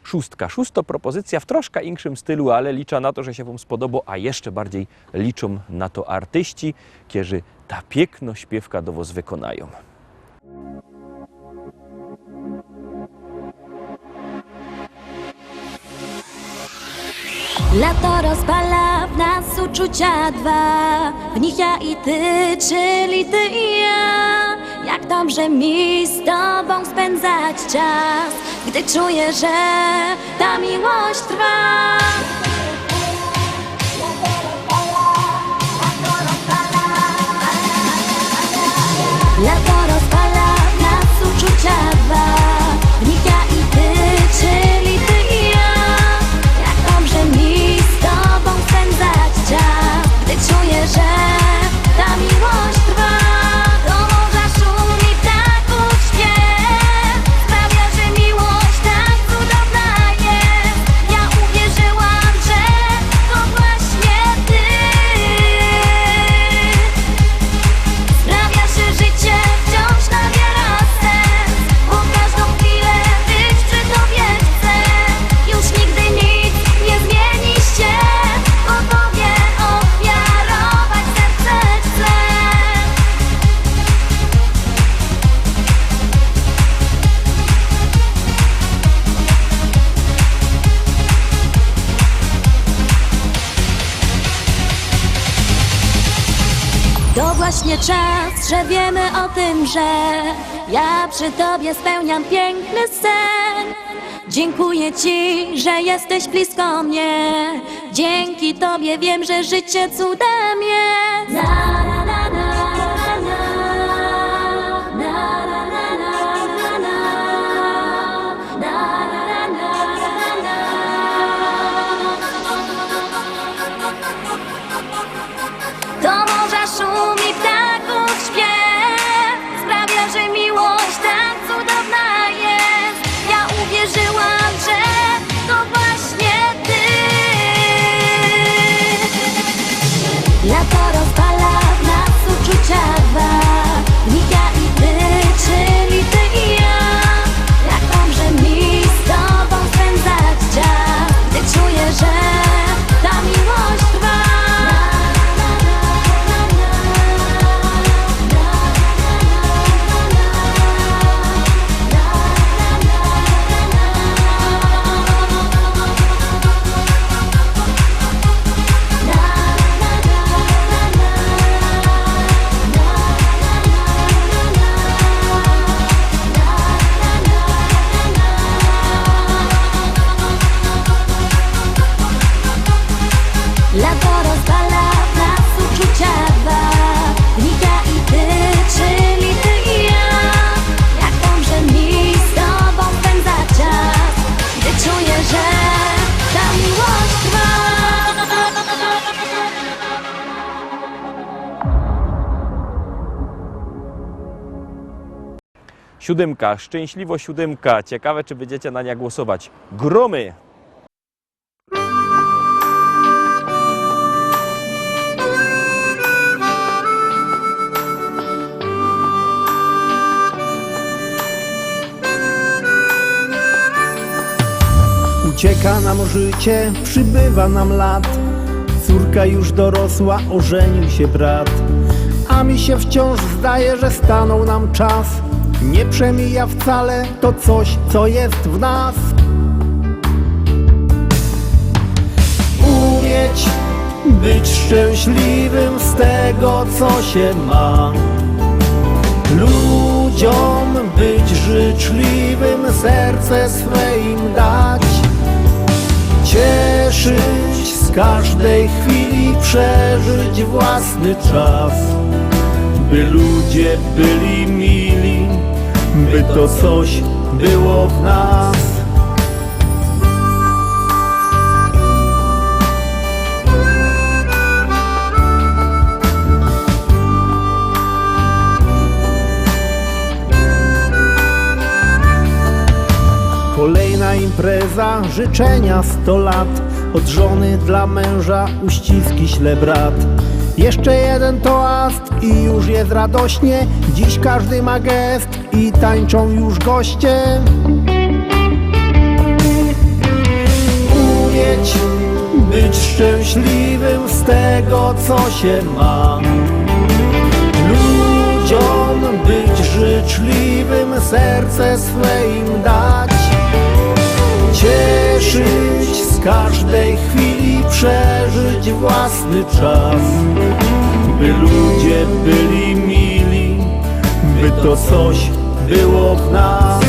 szóstka. Szósto propozycja w troszkę inkszym stylu, ale liczę na to, że się Wam spodoba, a jeszcze bardziej liczą na to artyści, którzy ta piękno śpiewka do Was wykonają. Lato rozpala w nas uczucia dwa, w nich ja i ty, czyli ty i ja. Jak dobrze mi z tobą spędzać czas, gdy czuję, że ta miłość trwa. Lato rozpala w nas uczucia dwa, w nich ja i ty, czyli ty i ja. Jak dobrze mi z tobą spędzać czas, gdy czuję, że ta miłość trwa. Do morza szumi ptaków śpiew, sprawia, że miłość tak cudowna jest. Ja uwierzyłam, że to właśnie ty. Sprawia, że życie wciąż nabiera sens, bo każdą chwilę być przy tobie chcę. Już nigdy nic nie zmieni się, bo tobie ofiarować serce chcę. To właśnie czas, że wiemy o tym, że ja przy tobie spełniam piękny sen. Dziękuję ci, że jesteś blisko mnie. Dzięki tobie wiem, że życie cudem jest. Na, na, na, na, na, na, na, na, na, na, na, na, na. Do morza szumi ptaków śpiew, sprawia, że miłość tak cudowna jest. Ja uwierzyłam, że to właśnie ty. Lato rozpala w nas uczucia dwa, w nich ja i ty, czyli ty i ja. Jak dobrze mi z tobą spędzać czas, gdy czuję, że ta miłość trwa. Lato rozpala w nas uczucia dwa, w nich ja i ty, czyli ty i ja. Jak dobrze mi z tobą spędzać czas, gdy czuję, że ta miłość trwa. Siódemka, szczęśliwo siódemka. Ciekawe, czy będziecie na nie głosować. Gromy! Ucieka nam życie, przybywa nam lat. Córka już dorosła, ożenił się brat. A mi się wciąż zdaje, że stanął nam czas. Nie przemija wcale to coś, co jest w nas. Umieć być szczęśliwym z tego, co się ma. Ludziom być życzliwym, serce swe im dać. Cieszyć z każdej chwili, przeżyć własny czas. By ludzie byli mili, by to coś było w nas. Kolejna impreza, życzenia 100 lat. Od żony dla męża uściski śle brat. Jeszcze jeden toast i już jest radośnie. Dziś każdy ma gest i tańczą już goście. szczęśliwym z tego, co się ma. Ludziom być życzliwym, serce swe im dać. Cieszyć z każdej chwili, przeżyć własny czas. By ludzie byli mili, by to coś było w nas.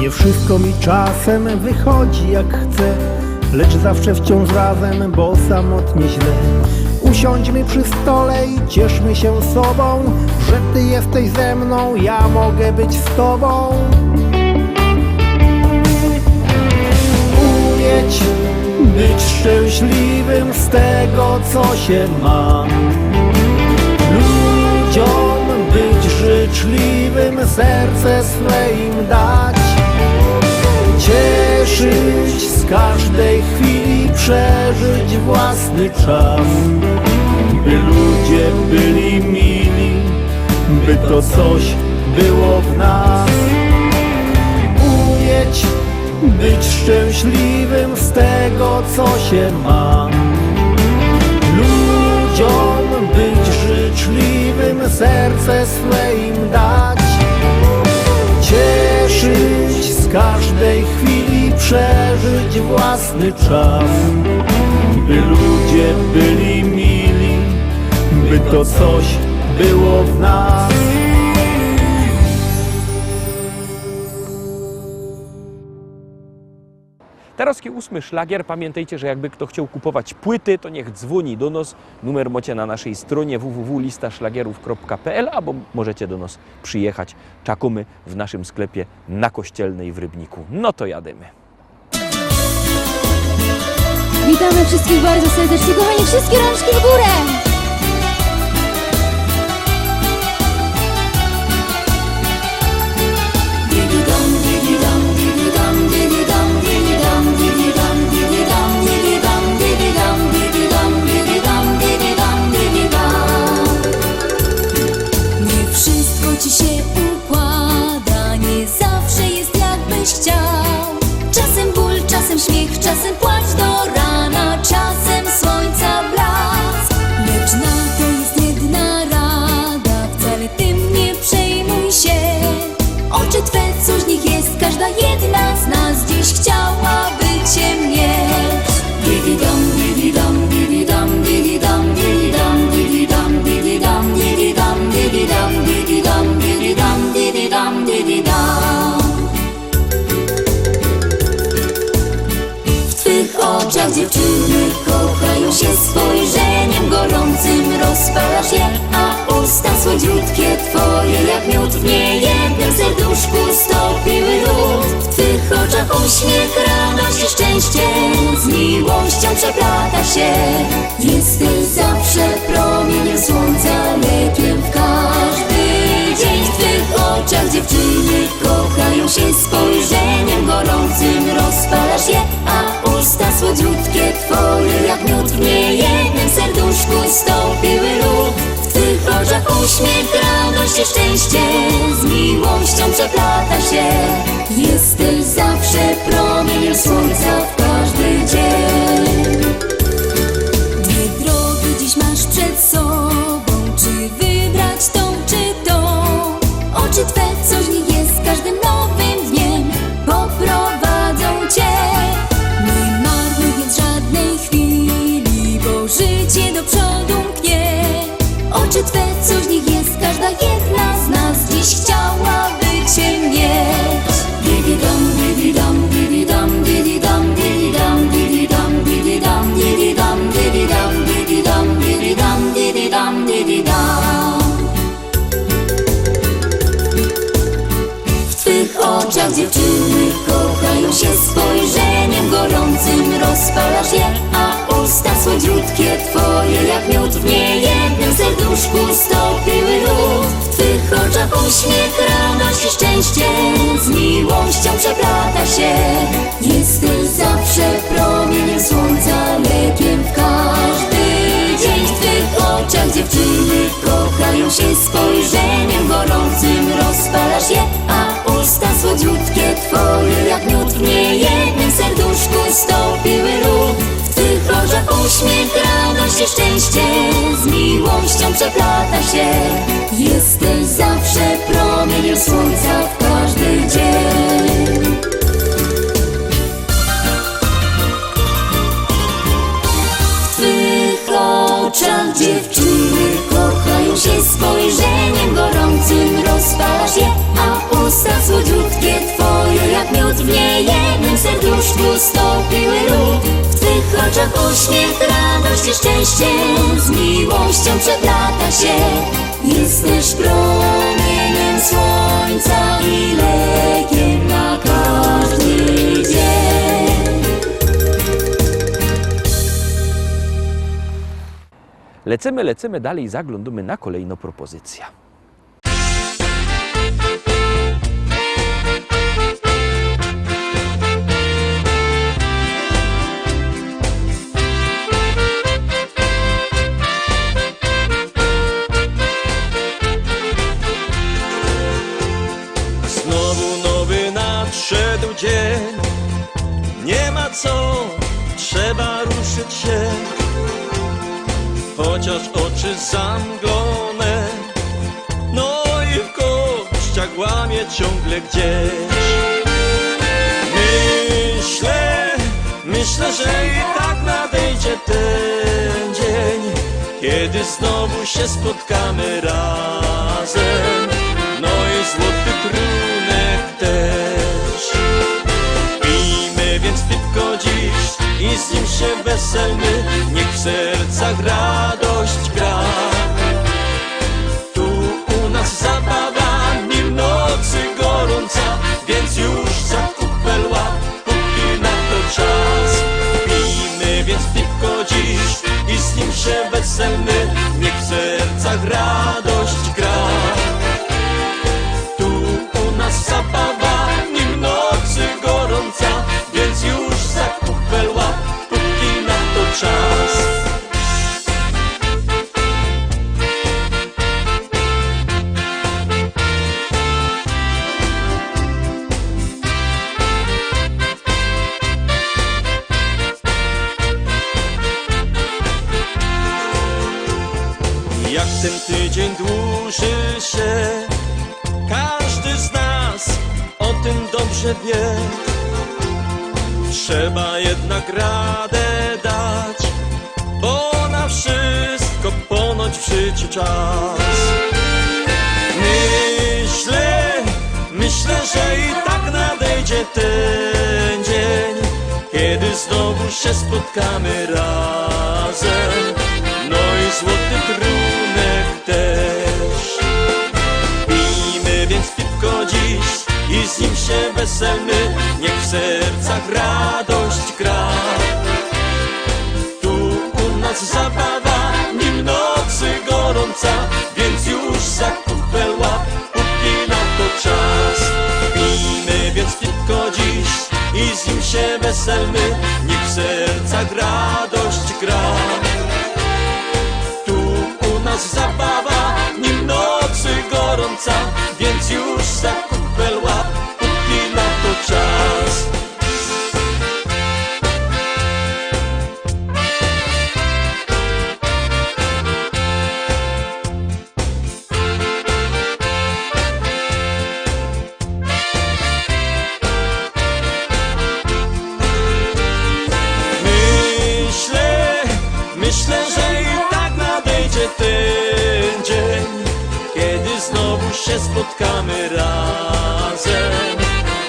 Nie wszystko mi czasem wychodzi jak chcę, lecz zawsze wciąż razem, bo samotnie źle. Usiądźmy przy stole i cieszmy się sobą, że ty jesteś ze mną, ja mogę być z tobą. Umieć być szczęśliwym z tego, co się ma. Ludziom być życzliwym, serce swe im dać. Cieszyć z każdej chwili, przeżyć własny czas. By ludzie byli mili, by to coś było w nas. Umieć być szczęśliwym z tego, co się ma. Ludziom być życzliwym, serce swe im dać. Cieszyć z każdej chwili, przeżyć własny czas. By ludzie byli mili, by to coś było w nas. Teraz 8. szlagier. Pamiętajcie, że jakby kto chciał kupować płyty, to niech dzwoni do nas. Numer macie na naszej stronie www.listaszlagierów.pl albo możecie do nas przyjechać. Czekamy w naszym sklepie na Kościelnej w Rybniku. No to jademy. Witamy wszystkich bardzo serdecznie, kochani, wszystkie rączki w górę! Nie wszystko ci się układa, nie zawsze jest jakbyś chciał. Czasem ból, czasem śmiech, czasem płacz do rana, czasem słońca blask. Lecz na to jest jedna rada, wcale tym nie przejmuj się. Oczy twe, coś z nich jest, każda jedna z nas dziś chciałaby cię mieć. Didi-dam, didi-dam, didi-dam, didi-dam, didi-dam, didi-dam, didi-dam, didi-dam, didi-dam, didi-dam, didi-dam, didi-dam, didi-dam. W twych oczach dziewczyny kochają się, spojrzeniem gorącym rozpalasz je, a usta słodziutkie twoje jak miód w niejednym serduszku stopiły lód. W twych oczach uśmiech, radość i szczęście z miłością przeplata się. Jesteś zawsze promieniem słońca, lekiem w każdy dzień. W twych oczach dziewczyny kochają się, spojrzeniem gorącym rozpalasz je, a usta słodziutkie twoje jak miód w niejednym serduszku stopiły lód. W twych oczach uśmiech, radość i szczęście z miłością przeplata się. Jesteś zawsze promieniem słońca w każdy dzień. Dwie drogi dziś masz przed sobą, czy wybrać tą, czy tą? Oczy twe, coś w nich jest, każdym nowym dniem poprowadzą cię. Nie marnuj więc żadnej chwili, bo życie do przodu mknie. Oczy twe, coś w nich jest, każda jedna z nas dziś chciałaby cię mieć. Didi-dam, didi-dam, didi-dam, didi-dam, didi-dam, didi-dam, didi-dam, didi-dam, didi-dam, didi-dam, didi-dam, didi-dam, didi-dam. W twych oczach dziewczyny kochają się, spojrzeniem gorącym rozpalasz je, a usta słodziutkie twoje jak miód w niejednym serduszku stopiły lód. W twych oczach uśmiech, radość i szczęście z miłością przeplata się. Jesteś zawsze promieniem słońca, lekiem w każdy rozpalasz je, a usta słodziutkie twoje jak miód w niejednym serduszku stąpiły ród. W twych oczach uśmiech, radość i szczęście z miłością przeplata się. Jesteś zawsze promieniem słońca w każdy dzień. W twych oczach dziewczyny kochają się, spojrzeniem gorącym rozpalasz je, a usta słodziutkie twoje jak miód w niejednym serduszku stąpiły ród. W twych oczach uśmiech, radość i szczęście z miłością przeplata się. Jesteś promieniem słońca i lekiem na każdy dzień. Lecimy dalej, zaglądamy na kolejną propozycję. Znowu nowy nadszedł dzień, nie ma co, trzeba ruszyć się. Chociaż oczy zamglone, no i w kościach łamie ciągle gdzieś. Myślę, że i tak nadejdzie ten dzień, kiedy znowu się spotkamy razem, no i złoty trunek też. Pijmy więc piwko dziś i z nim się weselmy, niech w sercach radość gra. Tu u nas zabawa, nim nocy gorąca, więc już za kupel łap, póki na to czas. Pijmy więc piwko dziś i z nim się weselmy, niech w sercach radość gra. Tu u nas zabawa, nim nocy gorąca, więc już za kupel łap, póki na to czas. Jak ten tydzień dłuży się, każdy z nas o tym dobrze wie. Trzeba jednak radę dać, bo na wszystko ponoć w życiu czas. Myślę, że i tak nadejdzie ten dzień, kiedy znowu się spotkamy razem, no i złoty trunek też. Pijmy więc piwko dziś i z nim się weselmy, niech w sercach radość gra. Tu u nas zabawa, nim nocy gorąca, więc już za kupel łap, póki na to czas. Pijmy więc piwko dziś i z nim się weselmy, niech w sercach radość gra. Tu u nas zabawa, nim nocy gorąca, więc już za kupel łap, póki na to czas. Myślę, że i tak nadejdzie ten dzień, kiedy znowu się spotkamy razem,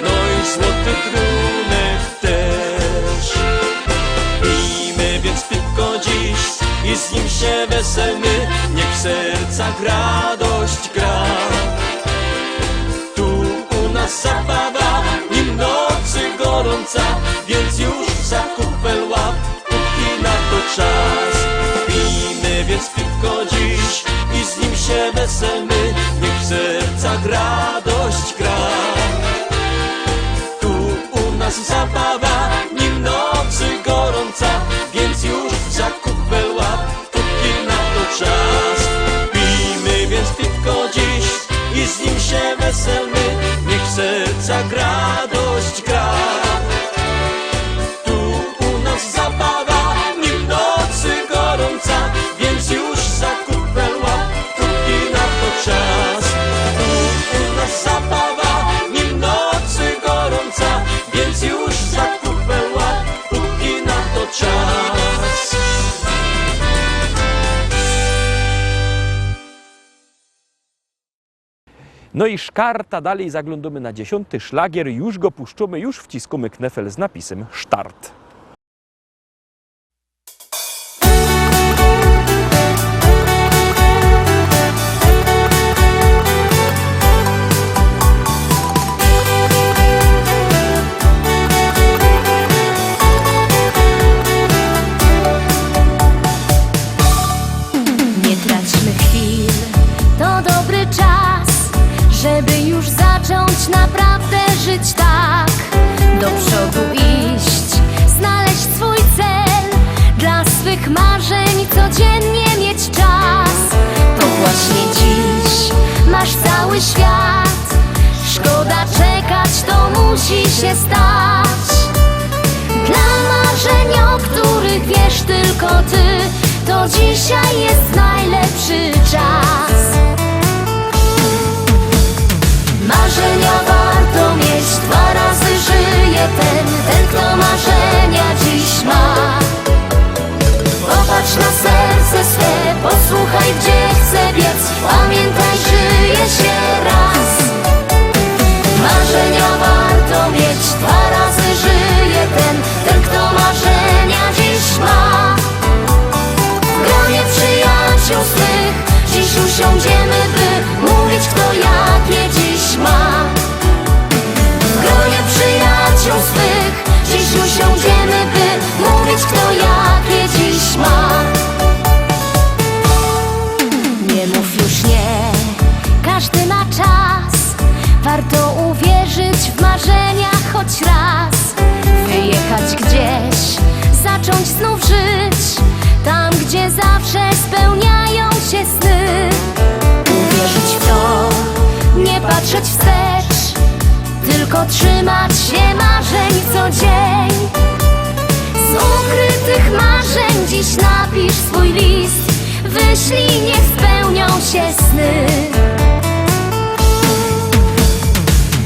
no i złoty trunek też. Pijmy więc piwko dziś i z nim się weselmy, niech w sercach radość gra. Tu u nas zabawa, nim nocy gorąca, więc już za kupel łap, póki na to czas. Pijmy więc piwko dziś i z nim się weselmy, niech w sercach radość gra. Tu u nas zabawa, nim nocy gorąca, więc już za kupel łap, póki na to czas. Pijmy więc piwko dziś i z nim się weselmy, No i szkarta, dalej zaglądamy na 10. szlagier, już go puszczamy, już wciskamy knefel z napisem Start. Nie traćmy chwil, to dobry czas, żeby już zacząć naprawdę żyć tak. Do przodu iść, znaleźć swój cel, dla swych marzeń codziennie mieć czas. To właśnie dziś masz cały świat, szkoda czekać, to musi się stać. Dla marzeń, o których wiesz tylko ty, to dzisiaj jest najlepszy czas. Marzenia warto mieć, 2 razy żyje ten kto marzenia dziś ma. Popatrz na serce swe, posłuchaj, gdzie chce biec, pamiętaj, żyje się raz. Marzenia warto mieć, 2 razy żyje ten kto marzenia dziś ma. W gronie przyjaciół swych dziś usiądziemy, by mówić, kto jakie dziś ma. W gronie przyjaciół swych dziś usiądziemy, by mówić, kto jakie dziś ma. Nie mów już nie, każdy ma czas. Warto uwierzyć w marzenia choć raz. Wyjechać gdzieś, zacząć znów żyć, tam gdzie zawsze spełniają się sny. Uwierzyć w to, nie patrzeć wstecz, tylko trzymać się marzeń co dzień. Z ukrytych marzeń dziś napisz swój list, wyślij, niech spełnią się sny.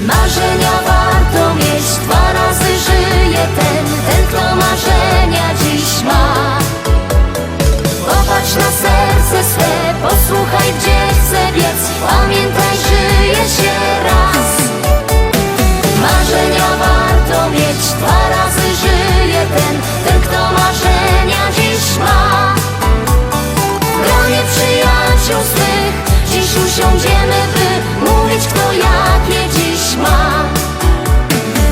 Marzenia warto mieć, 2 razy żyje ten kto marzenia dziś ma. Popatrz na serce swe, posłuchaj, gdzie chce biec, pamiętaj, żyje się raz. Marzenia warto mieć, 2 razy żyje ten kto marzenia dziś ma. W gronie przyjaciół swych dziś usiądziemy, by mówić, kto jakie dziś ma.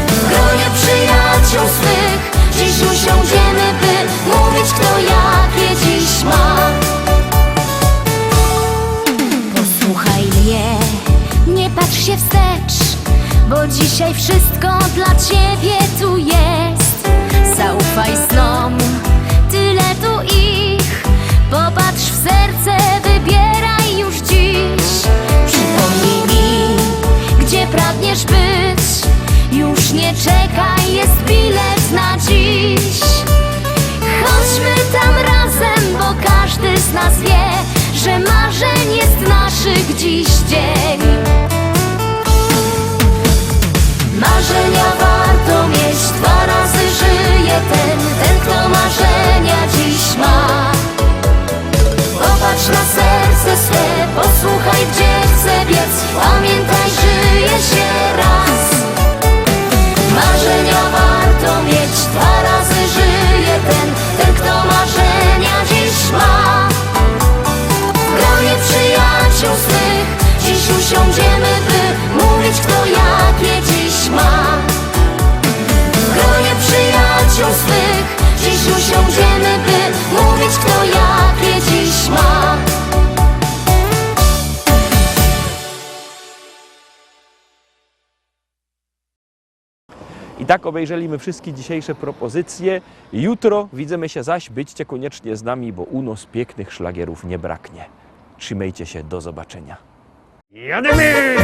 W gronie przyjaciół swych dziś usiądziemy, by mówić, kto jakie dziś ma. Posłuchaj mnie, nie patrz się wstecz, bo dzisiaj wszystko dla ciebie tu jest. Zaufaj snom, tyle tu ich, popatrz w serce, wybieraj już dziś. Przypomnij mi, gdzie pragniesz być, już nie czekaj, jest bilet na dziś. Chodźmy tam razem, bo każdy z nas wie, że marzeń jest naszych dziś dzień. Marzenia warto mieć, 2 razy żyje ten kto marzenia dziś ma. Popatrz na serce swe, posłuchaj, gdzie chce biec, pamiętaj, żyje się raz. Marzenia warto mieć, 2 razy żyje ten kto marzenia dziś ma. W gronie przyjaciół swych dziś usiądziemy, by mówić, kto jakie dziś ma. W gronie przyjaciół swych dziś usiądziemy, by mówić, kto jakie dziś ma. I tak obejrzeliśmy wszystkie dzisiejsze propozycje. Jutro widzimy się zaś, byćcie koniecznie z nami, bo u nas pięknych szlagierów nie braknie. Trzymajcie się, do zobaczenia. Jademy!